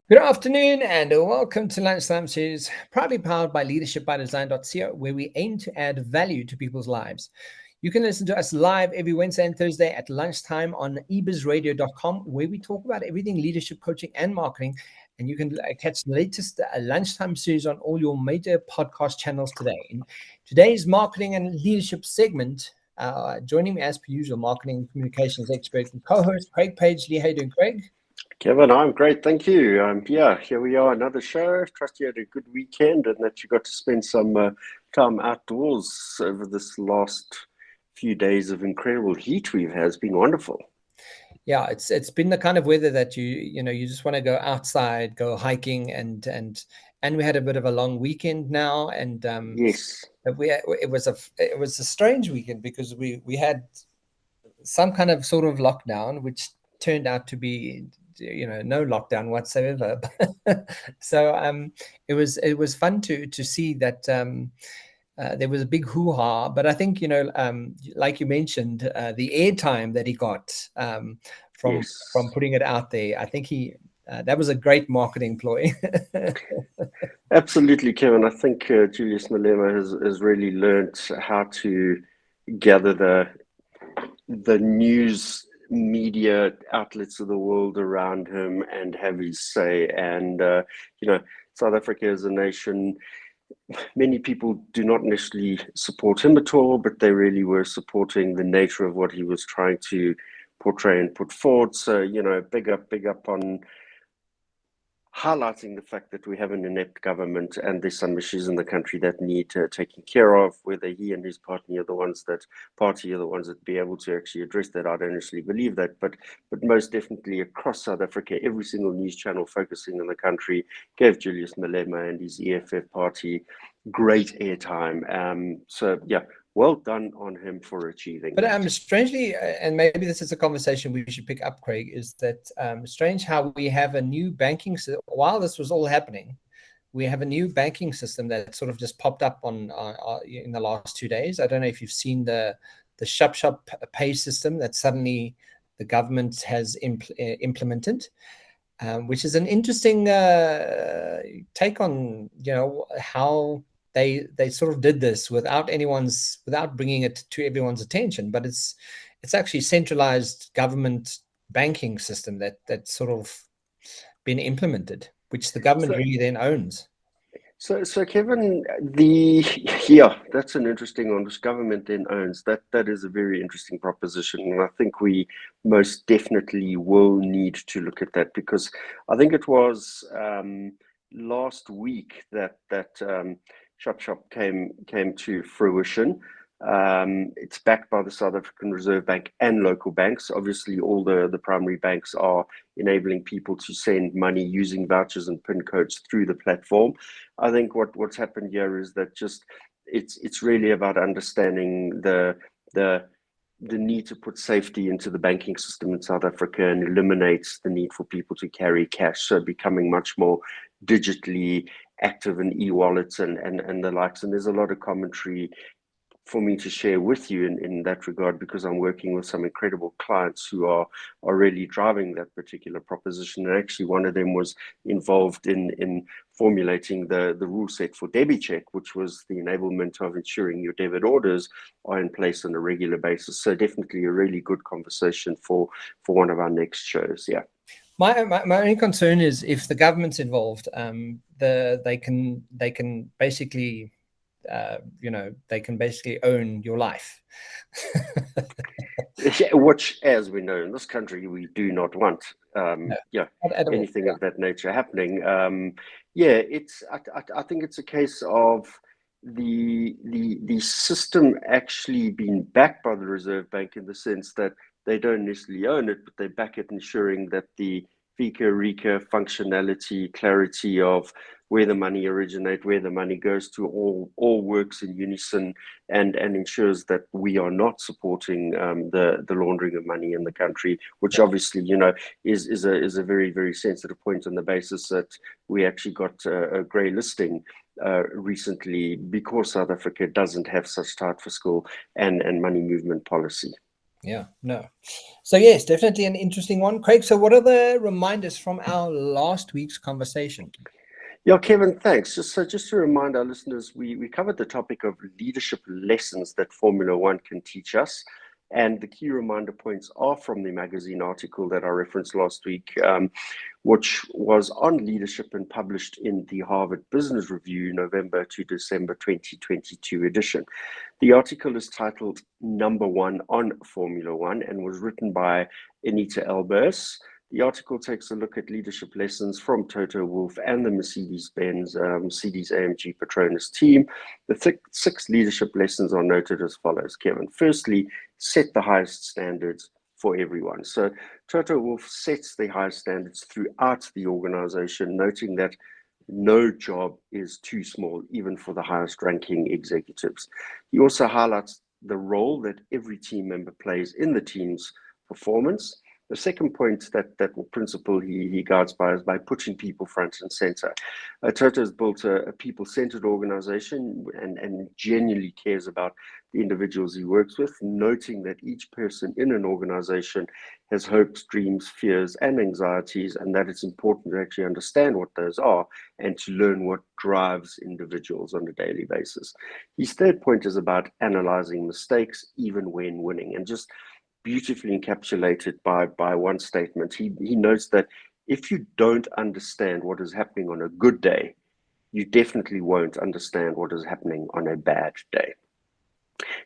Good afternoon and welcome to Lunchtime Series, proudly powered by leadershipbydesign.co, where we aim to add value to people's lives. You can listen to us live every Wednesday and Thursday at lunchtime on ebizradio.com, where we talk about everything leadership, coaching, and marketing. And you can catch the latest Lunchtime Series on all your major podcast channels today. In today's marketing and leadership segment, joining me as per usual, marketing and communications expert and co-host Craig Page. Lee, how you doing, Craig? Kevin, I'm great, thank you. Yeah, here we are, another show. Trust you had a good weekend and that you got to spend some time outdoors over this last few days of incredible heat we've had. It's been wonderful. Yeah, it's been the kind of weather that you just want to go outside, go hiking, and we had a bit of a long weekend now, and Yes. it was a strange weekend because we had some kind of sort of lockdown, which turned out to be no lockdown whatsoever. So it was fun to see that. There was a big hoo-ha, but I think like you mentioned, the airtime that he got from Yes, putting it out there. I think he that was a great marketing ploy. absolutely, Kevin. I think Julius Malema has really learnt how to gather the news media outlets of the world around him and have his say. And you know, South Africa as a nation, many people do not necessarily support him at all, but they really were supporting the nature of what he was trying to portray and put forward. So, big up on highlighting the fact that we have an inept government and there's some issues in the country that need taking care of. Whether he and his party are the ones that be able to actually address that, I don't necessarily believe that, but most definitely across South Africa, every single news channel focusing on the country gave Julius Malema and his EFF party great airtime. So yeah, well done on him for achieving But that. strangely, and maybe this is a conversation we should pick up, Craig, is that strange how we have a new banking system. While this was all happening, we have a new banking system that sort of just popped up in the last 2 days. I don't know if you've seen the shop pay system that suddenly the government has implemented, which is an interesting take on how they sort of did this without bringing it to everyone's attention. But it's actually centralized government banking system that's sort of been implemented, which the government So really then owns. So Kevin, the yeah, that's an interesting one, which government then owns. That is a very interesting proposition, and I think we most definitely will need to look at that because I think it was last week that Shop came to fruition. It's backed by the South African Reserve Bank and local banks. Obviously, all the primary banks are enabling people to send money using vouchers and PIN codes through the platform. I think what's happened here is that just it's really about understanding the the need to put safety into the banking system in South Africa and eliminates the need for people to carry cash. So becoming much more digitally active in e-wallets and the likes. And there's a lot of commentary for me to share with you in that regard because I'm working with some incredible clients who are really driving that particular proposition. And actually one of them was involved in formulating the rule set for DebiCheck, which was the enablement of ensuring your debit orders are in place on a regular basis. So definitely a really good conversation for one of our next shows. Yeah. My only concern is if the government's involved, they can basically they can basically own your life. Which, as we know in this country, we do not want. No, Yeah, not at all. anything of that nature happening. Yeah, I think it's a case of the system actually being backed by the Reserve Bank in the sense that they don't necessarily own it, but they back it, ensuring that the FICA, RICA functionality, clarity of where the money originates, where the money goes to, all works in unison and ensures that we are not supporting the laundering of money in the country, which obviously is a very very sensitive point on the basis that we actually got a grey listing recently because South Africa doesn't have such tight fiscal and money movement policy. Yeah, no. So yes, definitely an interesting one. Craig, so what are the reminders from our last week's conversation? Yeah, Kevin, thanks. Just to remind our listeners, we covered the topic of leadership lessons that Formula One can teach us. And the key reminder points are from the magazine article that I referenced last week, which was on leadership and published in the Harvard Business Review, November to December 2022 edition. The article is titled Number One on Formula One and was written by Anita Elbers. The article takes a look at leadership lessons from Toto Wolff and the Mercedes-Benz Mercedes-AMG Petronas team. The six leadership lessons are noted as follows, Kevin. Firstly, set the highest standards for everyone. So Toto Wolff sets the highest standards throughout the organization, noting that no job is too small, even for the highest ranking executives. He also highlights the role that every team member plays in the team's performance. The second point that principle he guides by is by putting people front and center. Toto has built a people-centered organization and genuinely cares about the individuals he works with, noting that each person in an organization has hopes, dreams, fears, and anxieties, and that it's important to actually understand what those are and to learn what drives individuals on a daily basis. His third point is about analyzing mistakes, even when winning, and just beautifully encapsulated by one statement. He notes that if you don't understand what is happening on a good day, you definitely won't understand what is happening on a bad day.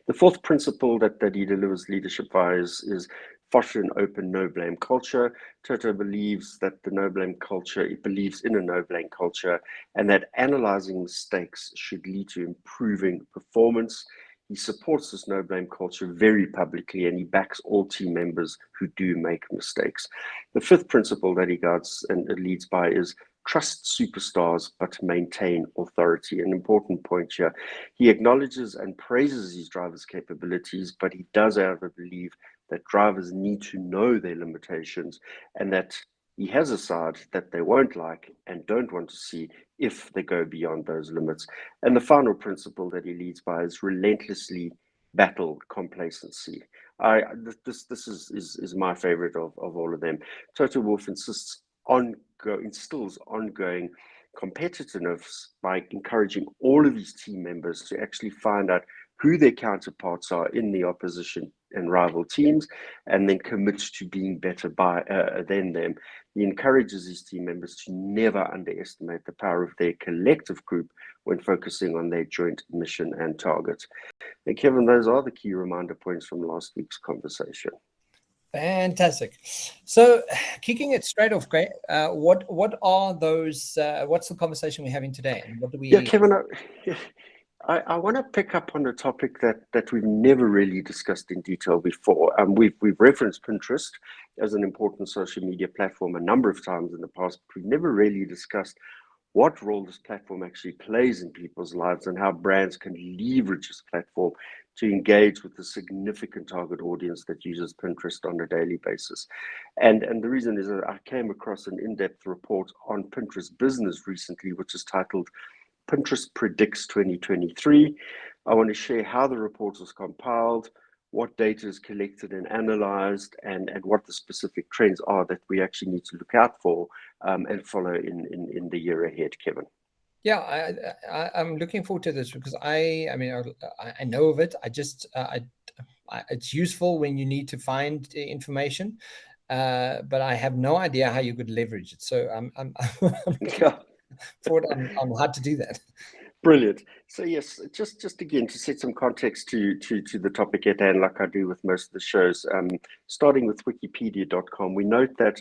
The fourth principle that he delivers leadership via is foster an open, no blame culture. Toto believes that the no blame culture, it believes in a no blame culture, and that analyzing mistakes should lead to improving performance. He supports this no blame culture very publicly, and he backs all team members who do make mistakes. The fifth principle that he guides and leads by is trust superstars, but maintain authority. An important point here. He acknowledges and praises his drivers' capabilities, but he does, however, believe that drivers need to know their limitations and that he has a side that they won't like and don't want to see if they go beyond those limits. And the final principle that he leads by is relentlessly battle complacency. This is my favorite of all of them. Toto Wolff instills ongoing competitiveness by encouraging all of his team members to actually find out who their counterparts are in the opposition and rival teams, and then commit to being better than them. He encourages his team members to never underestimate the power of their collective group when focusing on their joint mission and target. And Kevin, those are the key reminder points from last week's conversation. Fantastic. So, kicking it straight off, great. What are those? What's the conversation we're having today? And what do we? Yeah, Kevin, I want to pick up on a topic that we've never really discussed in detail before. We've referenced Pinterest as an important social media platform a number of times in the past, but we've never really discussed what role this platform actually plays in people's lives and how brands can leverage this platform to engage with the significant target audience that uses Pinterest on a daily basis. And the reason is that I came across an in-depth report on Pinterest business recently, which is titled Pinterest Predicts 2023. I want to share how the report was compiled, what data is collected and analyzed, and what the specific trends are that we actually need to look out for and follow in the year ahead, Kevin. Yeah, I'm looking forward to this because I know of it. It's useful when you need to find information, but I have no idea how you could leverage it. So I'm looking forward on how to do that. Brilliant. So yes, just again to set some context to the topic at hand, like I do with most of the shows. Starting with Wikipedia.com, we note that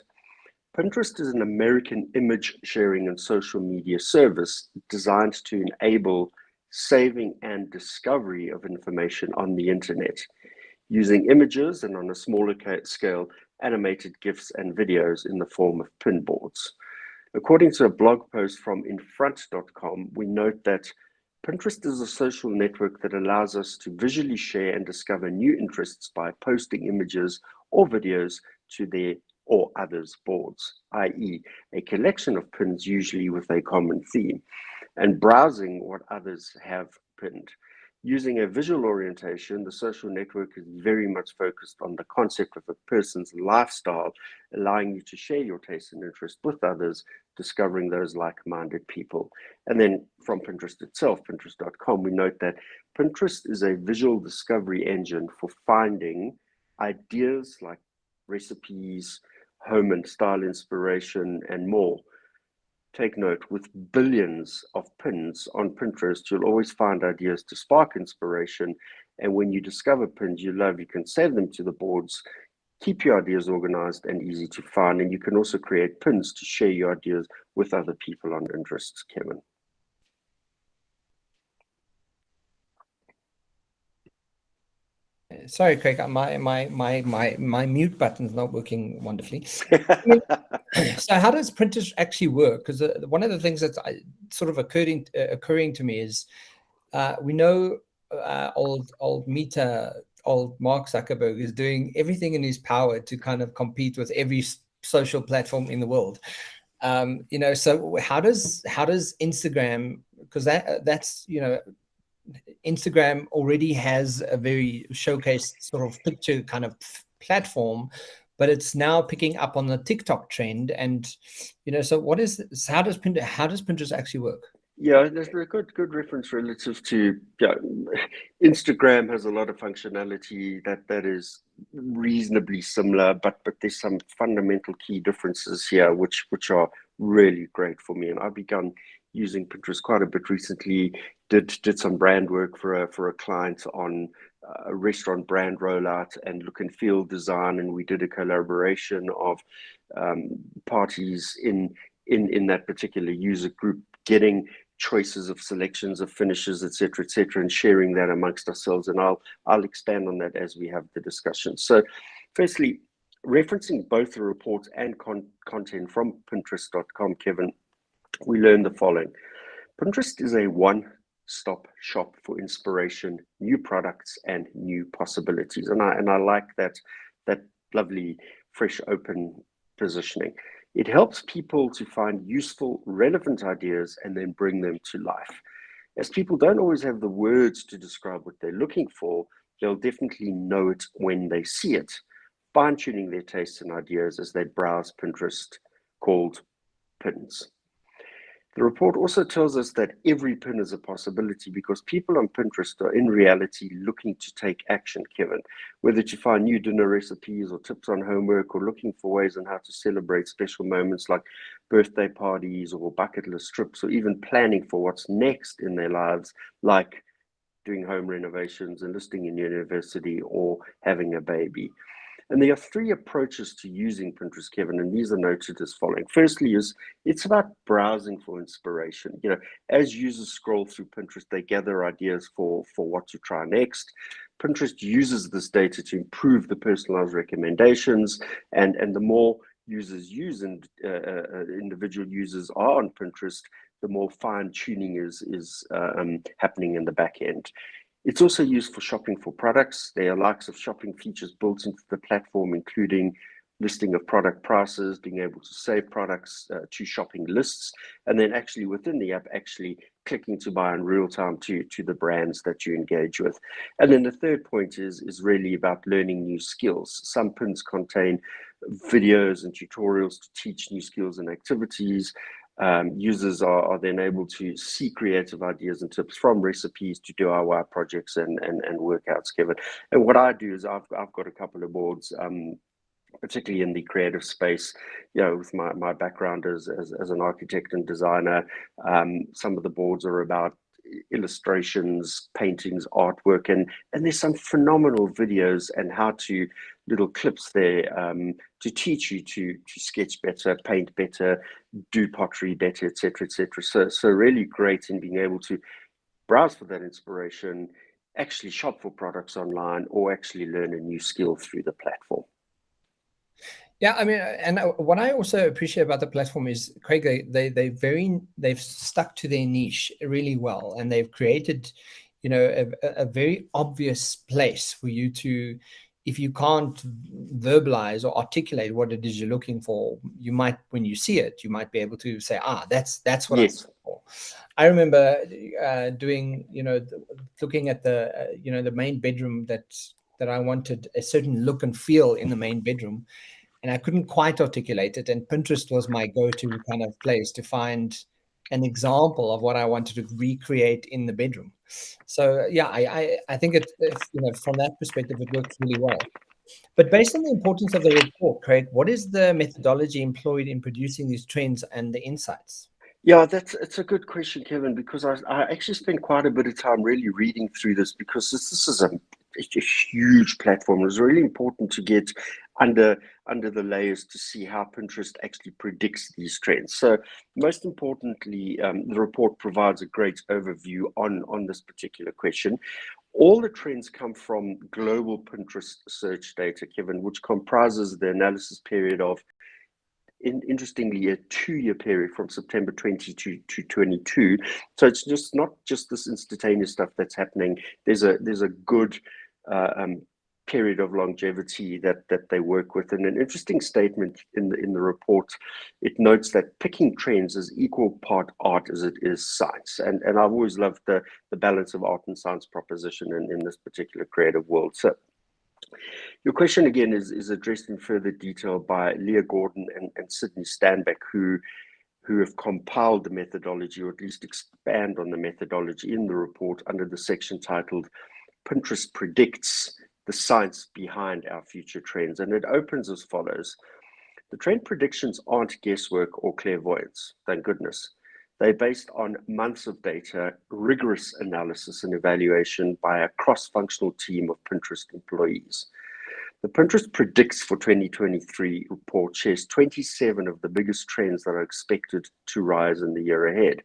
Pinterest is an American image sharing and social media service designed to enable saving and discovery of information on the internet, using images and on a smaller scale, animated GIFs and videos in the form of pinboards. According to a blog post from infront.com, we note that Pinterest is a social network that allows us to visually share and discover new interests by posting images or videos to their or others' boards, i.e., a collection of pins usually with a common theme, and browsing what others have pinned. Using a visual orientation, the social network is very much focused on the concept of a person's lifestyle, allowing you to share your tastes and interests with others, discovering those like-minded people. And then from Pinterest itself, Pinterest.com, we note that Pinterest is a visual discovery engine for finding ideas like recipes, home and style inspiration, and more. Take note, with billions of pins on Pinterest, you'll always find ideas to spark inspiration. And when you discover pins you love, you can save them to the boards, keep your ideas organized and easy to find. And you can also create pins to share your ideas with other people on interests, Kevin. Sorry, Craig, my mute button is not working wonderfully. So how does Pinterest actually work? Because one of the things that's sort of occurring to me is we know old Mark Zuckerberg is doing everything in his power to kind of compete with every social platform in the world. So how does Instagram, because that's Instagram already has a very showcased sort of picture kind of platform, but it's now picking up on the TikTok trend. And so what is this? How does Pinterest actually work? Yeah, there's a good reference relative to Instagram has a lot of functionality that is reasonably similar, but there's some fundamental key differences here which are really great for me. And I've begun using Pinterest quite a bit recently. Did some brand work for a client on a restaurant brand rollout and look and feel design, and we did a collaboration of parties in that particular user group, getting choices of selections of finishes, etc., and sharing that amongst ourselves. And I'll expand on that as we have the discussion. So firstly, referencing both the reports and content from Pinterest.com, Kevin, we learned the following. Pinterest is a one-stop shop for inspiration, new products, and new possibilities. And I like that lovely, fresh, open positioning. It helps people to find useful, relevant ideas and then bring them to life. As people don't always have the words to describe what they're looking for, they'll definitely know it when they see it, fine-tuning their tastes and ideas as they browse Pinterest, called pins. The report also tells us that every pin is a possibility because people on Pinterest are in reality looking to take action, Kevin, whether to find new dinner recipes or tips on homework or looking for ways on how to celebrate special moments like birthday parties or bucket list trips, or even planning for what's next in their lives, like doing home renovations, enlisting in university, or having a baby. And there are three approaches to using Pinterest, Kevin, and these are noted as following. Firstly, it's about browsing for inspiration. As users scroll through Pinterest, they gather ideas for what to try next. Pinterest uses this data to improve the personalized recommendations, and the more users use and individual users are on Pinterest, the more fine tuning is happening in the back end. It's also used for shopping for products. There are likes of shopping features built into the platform, including listing of product prices, being able to save products to shopping lists, and then actually within the app, actually clicking to buy in real time to the brands that you engage with. And then the third point is really about learning new skills. Some pins contain videos and tutorials to teach new skills and activities. Users are then able to see creative ideas and tips from recipes to DIY projects and workouts, Kevin. And what I do is I've got a couple of boards, particularly in the creative space, with my background as an architect and designer. Some of the boards are about illustrations, paintings, artwork, and there's some phenomenal videos and little clips there to teach you to sketch better, paint better, do pottery better, etc. So really great in being able to browse for that inspiration, actually shop for products online, or actually learn a new skill through the platform. Yeah, I mean, and what I also appreciate about the platform is, Craig, they've stuck to their niche really well, and they've created, a very obvious place for you to, if you can't verbalize or articulate what it is you're looking for, you might, when you see it, you might be able to say, that's what Yes. I'm looking for. I remember doing, looking at the, the main bedroom that I wanted a certain look and feel in the main bedroom, and I couldn't quite articulate it. And Pinterest was my go-to kind of place to find an example of what I wanted to recreate in the bedroom. So yeah, I think from that perspective, it works really well. But based on the importance of the report, Craig, what is the methodology employed in producing these trends and the insights? Yeah, it's a good question, Kevin, because I actually spent quite a bit of time really reading through this, because this is a huge platform. It was really important to get under the layers to see how Pinterest actually predicts these trends. So most importantly, the report provides a great overview on this particular question. All the trends come from global Pinterest search data, Kevin, which comprises the analysis period of, interestingly, a 2-year period from September 20 to 22. So it's just not just this instantaneous stuff that's happening. There's a good period of longevity that they work with. And an interesting statement in the report, it notes that picking trends is equal part art as it is science. And I've always loved the balance of art and science proposition in this particular creative world. So your question again is addressed in further detail by Leah Gordon and Sydney Stanback, who have compiled the methodology, or at least expand on the methodology in the report under the section titled Pinterest Predicts the Science Behind Our Future Trends. And it opens as follows. The trend predictions aren't guesswork or clairvoyance, thank goodness. They're based on months of data, rigorous analysis and evaluation by a cross-functional team of Pinterest employees. The Pinterest Predicts for 2023 report shares 27 of the biggest trends that are expected to rise in the year ahead.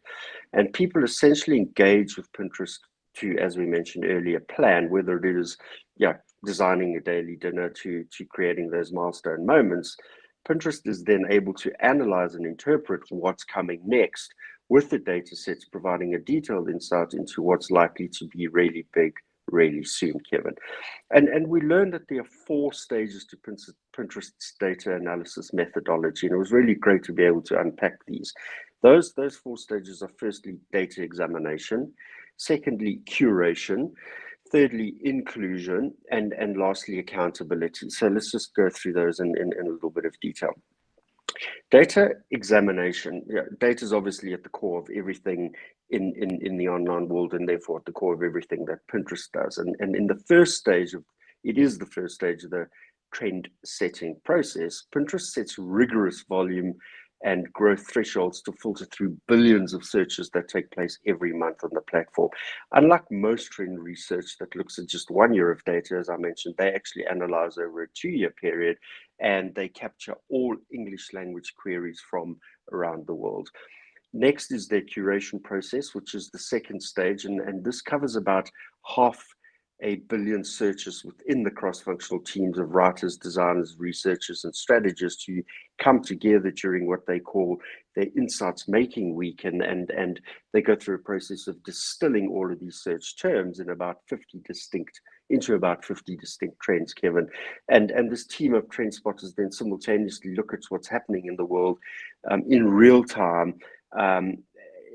And people essentially engage with Pinterest to, as we mentioned earlier, plan, whether it is designing a daily dinner to creating those milestone moments. Pinterest is then able to analyze and interpret what's coming next, with the data sets providing a detailed insight into what's likely to be really big really soon, Kevin. And we learned that there are 4 stages to Pinterest's data analysis methodology, and it was really great to be able to unpack these. Those 4 stages are: firstly, data examination; secondly, curation; thirdly, inclusion; and lastly, accountability. So let's just go through those in a little bit of detail. Data examination. Data is obviously at the core of everything in the online world, and therefore at the core of everything that Pinterest does. And in the first stage of the trend setting process, Pinterest sets rigorous volume and growth thresholds to filter through billions of searches that take place every month on the platform. Unlike most trend research that looks at just 1 year of data, as I mentioned, they actually analyze over a 2-year period, and they capture all English language queries from around the world. Next is their curation process, which is the second stage, and this covers about 500 million searches within the cross-functional teams of writers, designers, researchers, and strategists who come together during what they call their insights making week, and they go through a process of distilling all of these search terms into about 50 distinct trends, Kevin. And this team of trend spotters then simultaneously look at what's happening in the world in real time,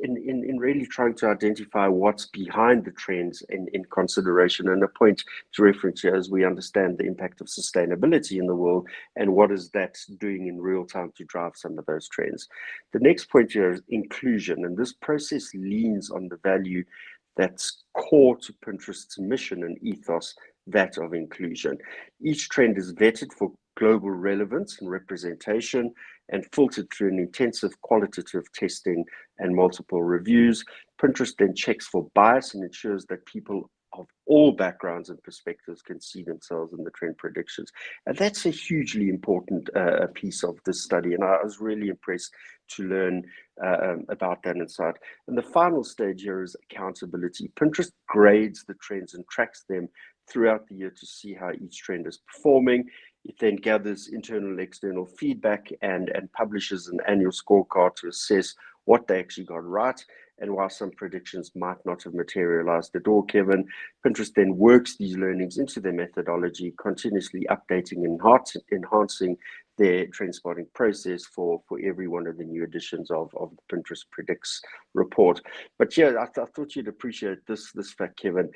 in really trying to identify what's behind the trends in consideration. And a point to reference here, as we understand the impact of sustainability in the world and what is that doing in real time to drive some of those trends. The next point here is inclusion, and this process leans on the value that's core to Pinterest's mission and ethos, that of inclusion. Each trend is vetted for global relevance and representation and filtered through an intensive qualitative testing and multiple reviews. Pinterest then checks for bias and ensures that people of all backgrounds and perspectives can see themselves in the trend predictions. And that's a hugely important piece of this study. And I was really impressed to learn about that insight. And the final stage here is accountability. Pinterest grades the trends and tracks them throughout the year to see how each trend is performing. It then gathers internal and external feedback and publishes an annual scorecard to assess what they actually got right and why some predictions might not have materialized at all, Kevin. Pinterest then works these learnings into their methodology, continuously updating and enhancing their trend spotting process for every one of the new editions of the Pinterest Predicts report. But yeah, I thought you'd appreciate this fact, Kevin.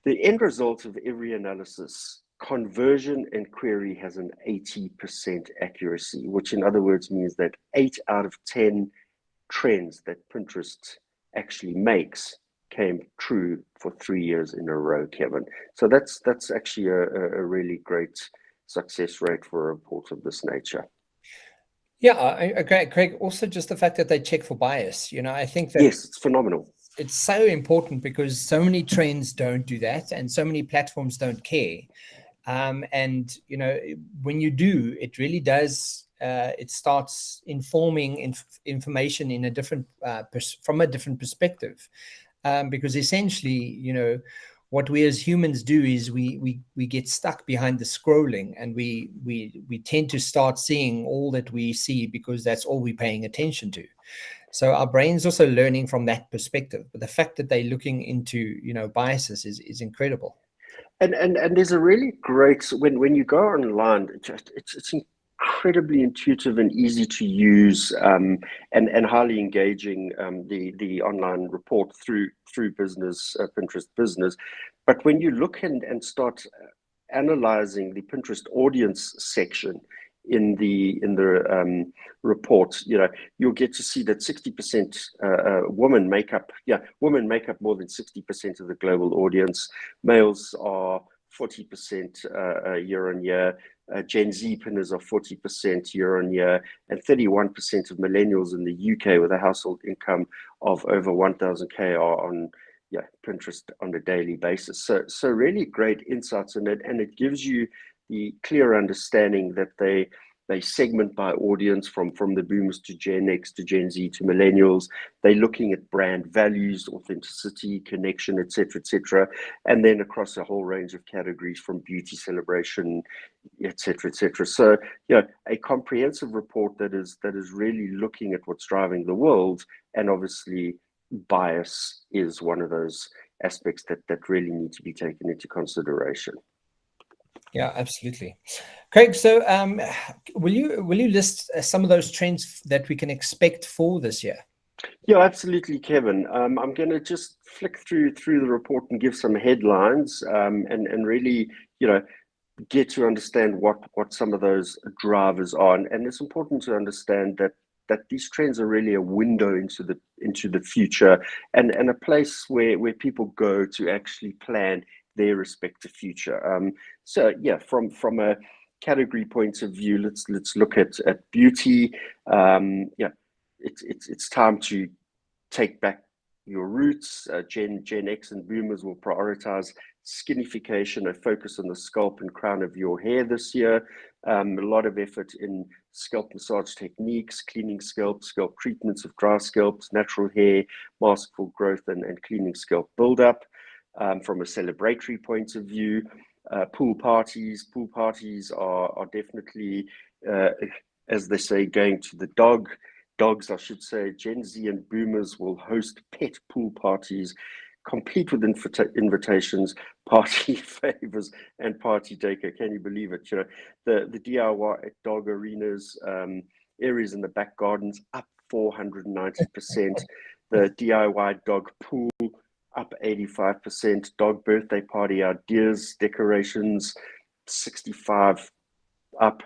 The end result of every analysis, conversion and query, has an 80% accuracy, which in other words means that 8 out of 10 trends that Pinterest actually makes came true for 3 years in a row, Kevin. So that's actually a really great success rate for a report of this nature. Yeah, I Craig, also just the fact that they check for bias, I think that yes, it's phenomenal. It's so important because so many trends don't do that, and so many platforms don't care. And when you do, it really does. It starts informing information in a different from a different perspective, because essentially, what we as humans do is we get stuck behind the scrolling, and we tend to start seeing all that we see because that's all we're paying attention to. So our brain's also learning from that perspective. But the fact that they're looking into, biases is incredible. And there's a really great, when you go online, it's incredibly intuitive and easy to use, and highly engaging, the online report through business, Pinterest Business. But when you look and start analyzing the Pinterest audience section in the report, you'll get to see that 60% women make up more than 60% of the global audience. Males are 40% year on year. Gen Z pinners are 40% year on year, and 31% of millennials in the UK with a household income of over 1,000K are on Pinterest on a daily basis. So really great insights in it, and it gives you the clear understanding that they segment by audience from the boomers to Gen X to Gen Z to millennials. They're looking at brand values, authenticity, connection, etc., and then across a whole range of categories from beauty, celebration, etc. So a comprehensive report that is really looking at what's driving the world, and obviously bias is one of those aspects that really need to be taken into consideration. Yeah, absolutely. Craig, so will you list some of those trends that we can expect for this year? Yeah, absolutely, Kevin. I'm going to just flick through the report and give some headlines, and really, get to understand what some of those drivers are. And it's important to understand that these trends are really a window into the future, and a place where people go to actually plan their respective future. So yeah, from a category point of view, let's look at beauty. It's time to take back your roots. Gen X and boomers will prioritize skinification, a focus on the scalp and crown of your hair this year. A lot of effort in scalp massage techniques, cleaning scalp treatments of dry scalps, natural hair, maskful growth, and cleaning scalp buildup. From a celebratory point of view, pool parties are definitely, as they say, going to the dogs, I should say. Gen Z and boomers will host pet pool parties, complete with invitations, party favors, and party decor. Can you believe it? The DIY dog arenas, areas in the back gardens up 490%. The DIY dog pool up 85%. Dog birthday party ideas, decorations 65 up.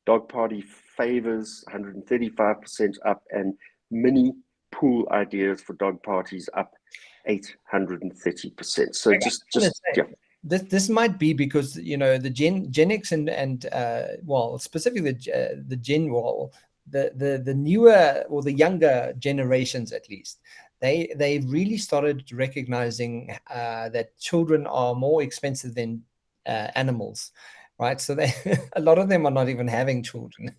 Dog party favors 135% up, and mini pool ideas for dog parties up 830%. So just yeah. This might be because the Gen X and well, specifically the Gen the newer or the younger generations, at least, they really started recognizing that children are more expensive than animals, right? So a lot of them are not even having children.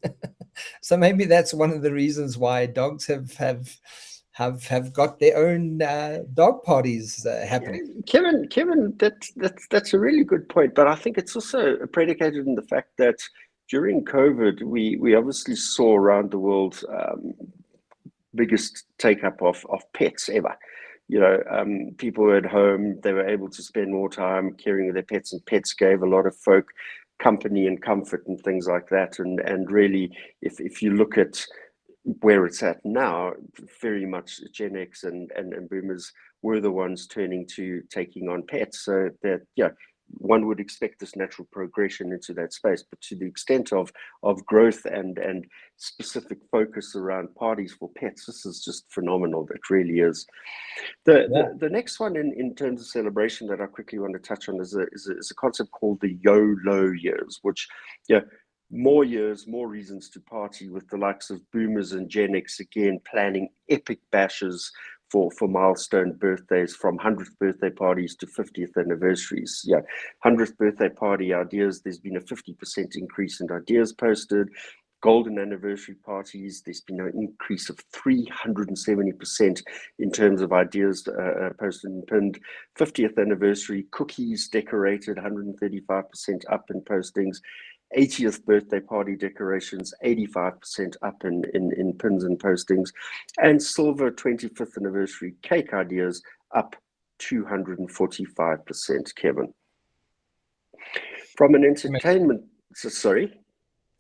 So maybe that's one of the reasons why dogs have got their own dog parties happening. Kevin, that's a really good point, but I think it's also predicated in the fact that during COVID, we obviously saw around the world biggest take up of pets ever. People were at home, they were able to spend more time caring for their pets, and pets gave a lot of folk company and comfort and things like that. And really, if you look at where it's at now, very much Gen X and boomers were the ones turning to taking on pets. So that, yeah, one would expect this natural progression into that space, but to the extent of growth and specific focus around parties for pets, this is just phenomenal. It really is. The next one in terms of celebration that I quickly want to touch on is a concept called the YOLO years, which, yeah, more years, more reasons to party, with the likes of boomers and Gen X again planning epic bashes for milestone birthdays, from 100th birthday parties to 50th anniversaries. Yeah, 100th birthday party ideas, there's been a 50% increase in ideas posted. Golden anniversary parties, there's been an increase of 370% in terms of ideas posted and pinned. 50th anniversary cookies decorated, 135% up in postings. 80th birthday party decorations, 85% up in pins and postings. And silver 25th anniversary cake ideas up 245%, Kevin. From an entertainment, sorry?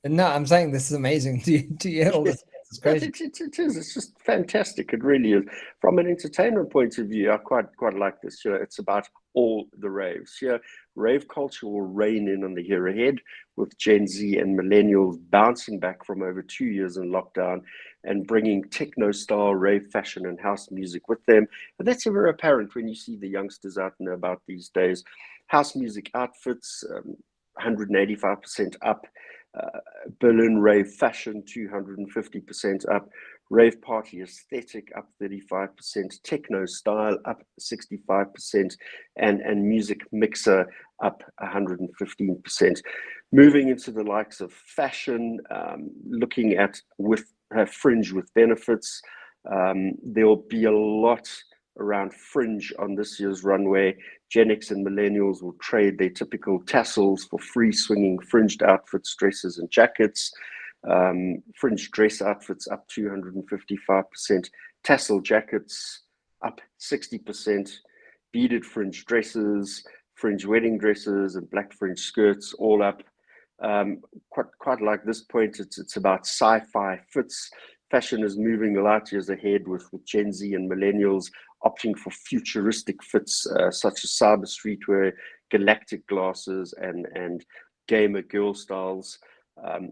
No, I'm saying this is amazing to hear all this. It's crazy. It is. It's just fantastic. It really is. From an entertainment point of view, I quite like this. You know, it's about all the raves. Yeah, rave culture will reign in on the year ahead, with Gen Z and millennials bouncing back from over 2 years in lockdown and bringing techno-style rave fashion and house music with them. And that's ever apparent when you see the youngsters out and about these days. House music outfits, 185% up. Berlin rave fashion, 250% up. Rave party aesthetic up 35%. Techno style up 65%. And music mixer up 115%. Moving into the likes of fashion, looking at with fringe with benefits. There'll be a lot around fringe on this year's runway. Gen X and millennials will trade their typical tassels for free swinging fringed outfits, dresses, and jackets. Fringe dress outfits up 255%. Tassel jackets up 60%. Beaded fringe dresses, fringe wedding dresses, and black fringe skirts all up. Quite like this point, it's about sci-fi fits. Fashion is moving light years ahead, with Gen Z and millennials opting for futuristic fits such as cyber streetwear, galactic glasses, and gamer girl styles.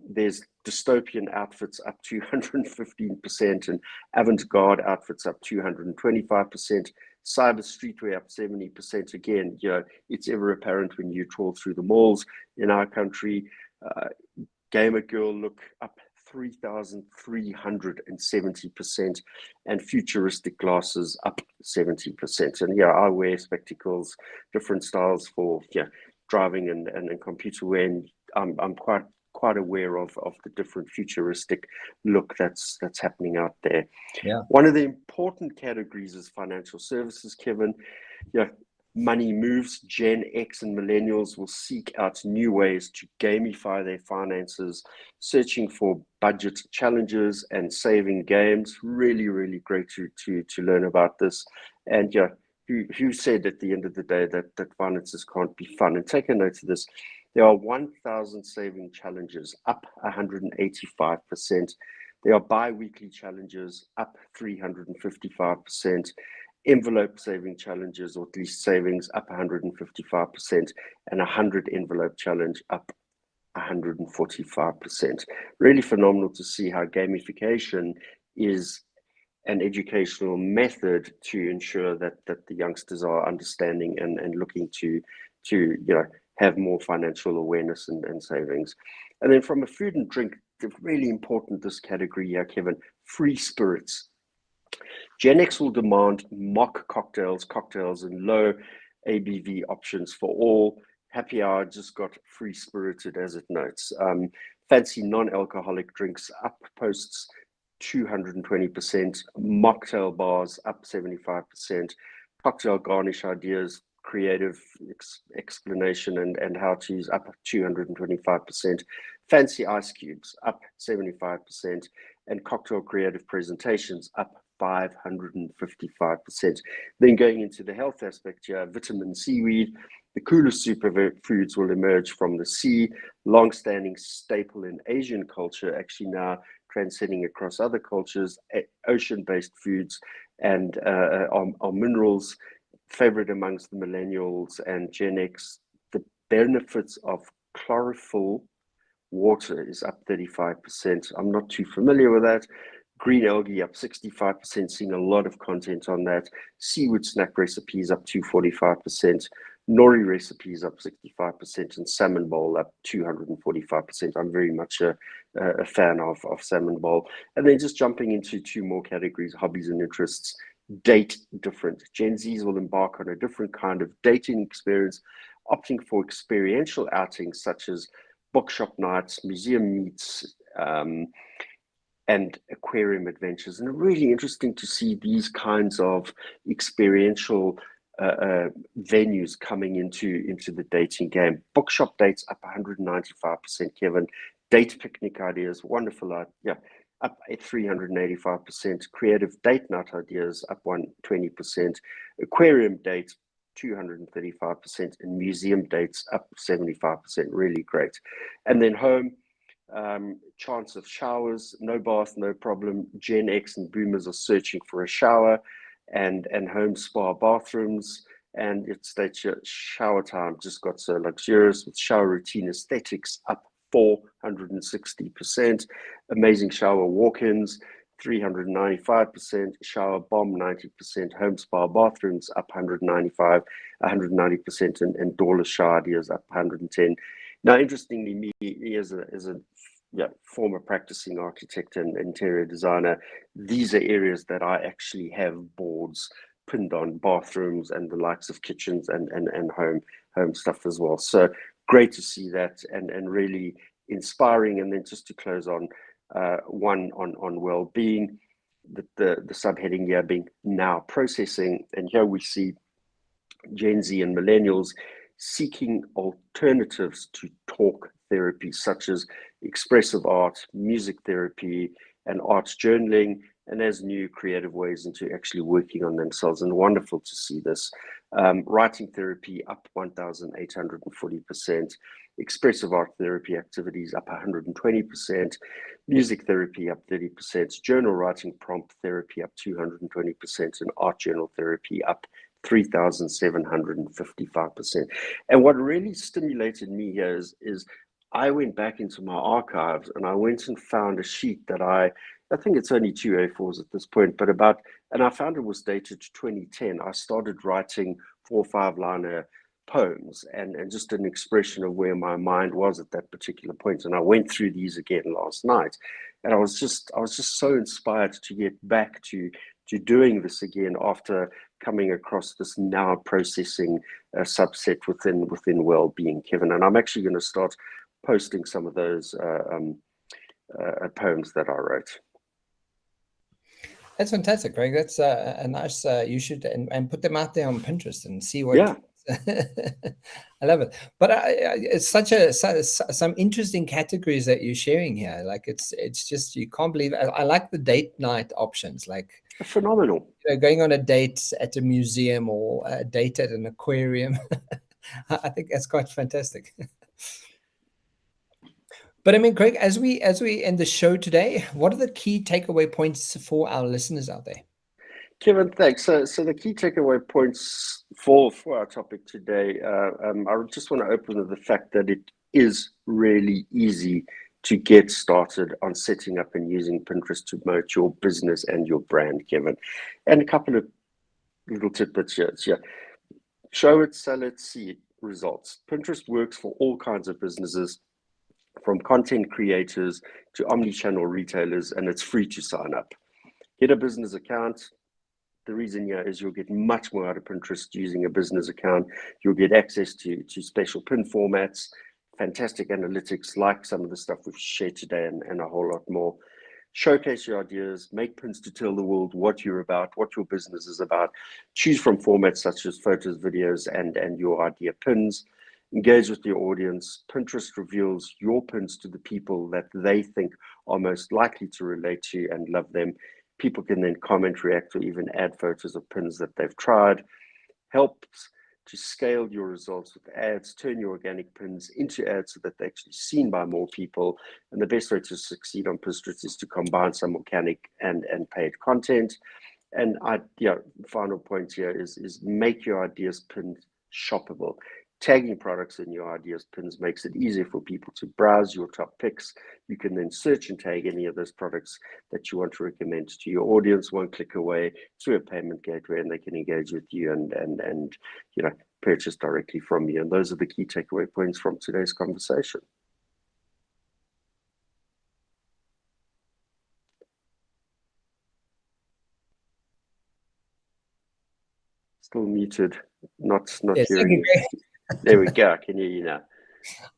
There's dystopian outfits up 215%, and avant-garde outfits up 225%. Cyber streetwear up 70%. Again, you know, it's ever apparent when you trawl through the malls in our country. Gamer girl look up 3,370%, and futuristic glasses up 70%. And yeah, I wear spectacles, different styles for driving and computer wear, and I'm quite aware of the different futuristic look that's happening out there. Yeah. One of the important categories is financial services, Kevin. Yeah. Money moves. Gen X and millennials will seek out new ways to gamify their finances, searching for budget challenges and saving games. Really, really great to learn about this. And yeah, who said at the end of the day that finances can't be fun? And take a note of this. There are 1,000 saving challenges, up 185%. There are bi-weekly challenges, up 355%. Envelope saving challenges, or at least savings, up 155%, and 100 envelope challenge up 145%. Really phenomenal to see how gamification is an educational method to ensure that the youngsters are understanding and looking to have more financial awareness and savings. And then from a food and drink, really important, this category here, Kevin, free spirits. Gen X will demand mock cocktails and low ABV options for all. Happy Hour just got free spirited, as it notes. Fancy non-alcoholic drinks up posts 220%. Mocktail bars up 75%. Cocktail garnish ideas, creative explanation and how to use up 225%. Fancy ice cubes up 75%. And cocktail creative presentations up 555%. Then going into the health aspect here, vitamin seaweed, the coolest superfoods will emerge from the sea, long-standing staple in Asian culture, actually now transcending across other cultures, ocean-based foods and are minerals, favorite amongst the millennials and Gen X. The benefits of chlorophyll water is up 35%. I'm not too familiar with that. Green algae up 65%, seeing a lot of content on that. Seaweed snack recipes up 245%. Nori recipes up 65%, and salmon bowl up 245%. I'm very much a fan of salmon bowl. And then just jumping into two more categories, hobbies and interests. Date different. Gen Zs will embark on a different kind of dating experience, opting for experiential outings such as bookshop nights, museum meets, and aquarium adventures. And really interesting to see these kinds of experiential venues coming into the dating game. Bookshop dates up 195%, Kevin. Date picnic ideas, wonderful, up at 385%. Creative date night ideas up 120%. Aquarium dates 235%, and museum dates up 75%. Really great. And then home, chance of showers, no bath, no problem. Gen X and boomers are searching for a shower, and home spa bathrooms. And it states your shower time just got so luxurious, with shower routine aesthetics up 460%. Amazing shower walk-ins 395%, shower bomb 90%, home spa bathrooms up 190%, and doorless shower ideas up 110. Now, interestingly, me as a former practicing architect and interior designer, these are areas that I actually have boards pinned on bathrooms and the likes of kitchens and home stuff as well. So great to see that, and really inspiring. And then just to close on one on well-being, the subheading here being now processing, and here we see Gen Z and millennials seeking alternatives to talk therapy, such as expressive art, music therapy, and arts journaling, and as new creative ways into actually working on themselves. And wonderful to see this. Writing therapy up 1,840%, expressive art therapy activities up 120%, music therapy up 30%, journal writing prompt therapy up 220%, and art journal therapy up 3,755%. And what really stimulated me here is I went back into my archives and I went and found a sheet that I think it's only 2 A4s at this point, but and I found it was dated 2010. I started writing 4 or 5-liner poems and just an expression of where my mind was at that particular point. And I went through these again last night, and I was just so inspired to get back to doing this again after coming across this now processing subset within well-being, Kevin. And I'm actually going to start posting some of those poems that I wrote. That's fantastic, Craig. That's a nice. You should and put them out there on Pinterest and see what. Yeah. I love it. But it's some interesting categories that you're sharing here. Like it's just, you can't believe. I like the date night options, like phenomenal. Going on a date at a museum or a date at an aquarium. I think that's quite fantastic. But I mean, Craig, as we end the show today, what are the key takeaway points for our listeners out there? Kevin, thanks. So the key takeaway points for our topic today, I just want to open with the fact that it is really easy to get started on setting up and using Pinterest to promote your business and your brand, Kevin. And a couple of little tidbits here. Show it, sell it, see it, results. Pinterest works for all kinds of businesses, from content creators to omni-channel retailers, and it's free to sign up. Get a business account. The reason here is you'll get much more out of Pinterest using a business account. You'll get access to special pin formats, fantastic analytics like some of the stuff we've shared today, and a whole lot more. Showcase your ideas, make pins to tell the world what you're about, what your business is about. Choose from formats such as photos, videos, and your idea pins. Engage with your audience. Pinterest reveals your pins to the people that they think are most likely to relate to and love them. People can then comment, react, or even add photos of pins that they've tried. Helps to scale your results with ads, turn your organic pins into ads so that they're actually seen by more people. And the best way to succeed on Pinterest is to combine some organic and paid content. And final point here is make your ideas pins shoppable. Tagging products in your ideas pins makes it easier for people to browse your top picks. You can then search and tag any of those products that you want to recommend to your audience, one click away through a payment gateway, and they can engage with you and purchase directly from you. And those are the key takeaway points from today's conversation. Still muted, not yes, hearing you. There we go. I can hear you now.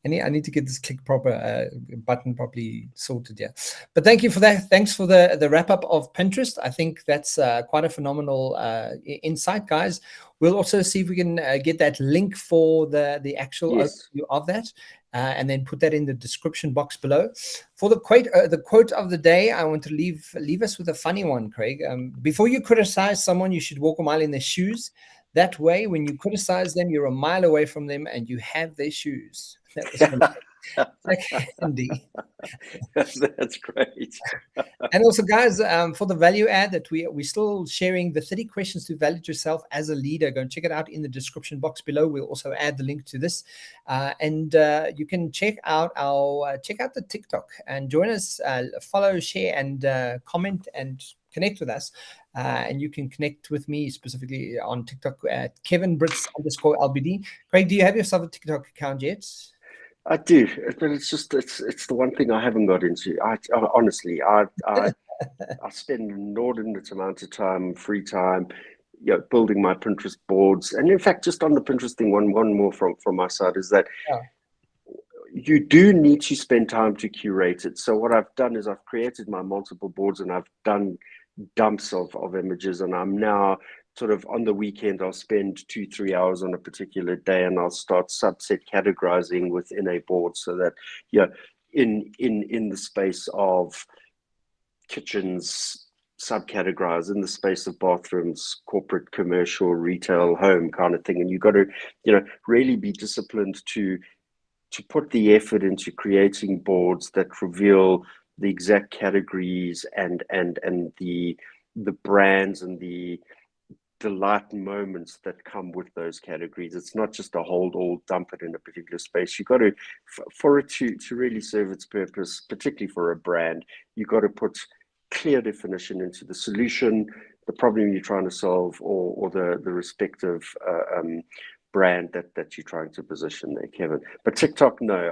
I need to get this click proper button properly sorted. Yeah, but thank you for that. Thanks for the wrap up of Pinterest. I think that's quite a phenomenal insight, guys. We'll also see if we can get that link for the actual overview of that, and then put that in the description box below. For the quote of the day, I want to leave us with a funny one, Craig. Before you criticize someone, you should walk a mile in their shoes. That way, when you criticize them, you're a mile away from them and you have their shoes. That was Andy. That's great. And also, guys, for the value add that we're still sharing the 30 questions to validate yourself as a leader. Go and check it out in the description box below. We'll also add the link to this. And you can check out the TikTok and join us, follow, share, and comment and connect with us. And you can connect with me specifically on TikTok at Kevin Britz _LBD. Craig, do you have yourself a TikTok account yet? I do, but it's the one thing I haven't got into. Honestly, I spend an inordinate amount of time, free time, building my Pinterest boards. And in fact, just on the Pinterest thing, one more from my side is that you do need to spend time to curate it. So what I've done is I've created my multiple boards and I've done dumps of images, and I'm now sort of on the weekend, I'll spend 2-3 hours on a particular day and I'll start subset categorizing within a board so that, in the space of kitchens, subcategorize, in the space of bathrooms, corporate, commercial, retail, home kind of thing. And you've got to, really be disciplined to put the effort into creating boards that reveal the exact categories and the brands and the delight moments that come with those categories. It's not just a hold all, dump it in a particular space. You've got to, for it to really serve its purpose, particularly for a brand, you've got to put clear definition into the solution, the problem you're trying to solve, or the respective brand that you're trying to position there, Kevin. But TikTok, no,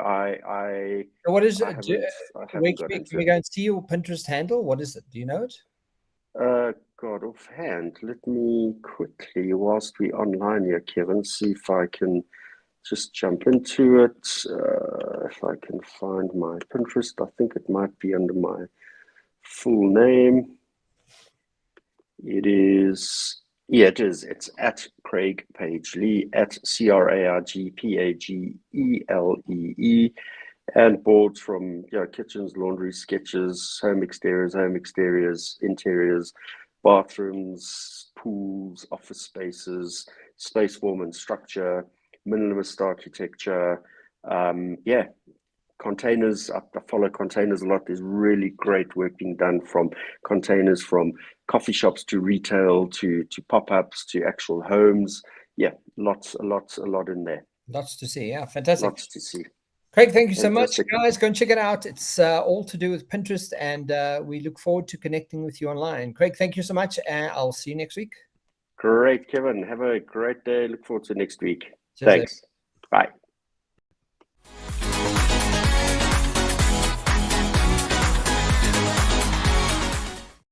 what is it? Can we go and see your Pinterest handle? What is it? Do you know it? God, offhand, let me quickly, whilst we're online here, Kevin, see if I can just jump into it. If I can find my Pinterest, I think it might be under my full name. It is. It's at Craig Pagelee, at CraigPagelee, and boards from kitchens, laundry, sketches, home exteriors, interiors, bathrooms, pools, office spaces, space form and structure, minimalist architecture. Containers. I follow containers a lot. There's really great work being done from containers, from coffee shops to retail to pop-ups to actual homes. A lot in there. Lots to see. Yeah, fantastic. Lots to see. Craig, thank you so much, guys. Go and check it out. It's all to do with Pinterest, and we look forward to connecting with you online. Craig, thank you so much, and I'll see you next week. Great, Kevin. Have a great day. Look forward to next week. Cheers, thanks. Bye.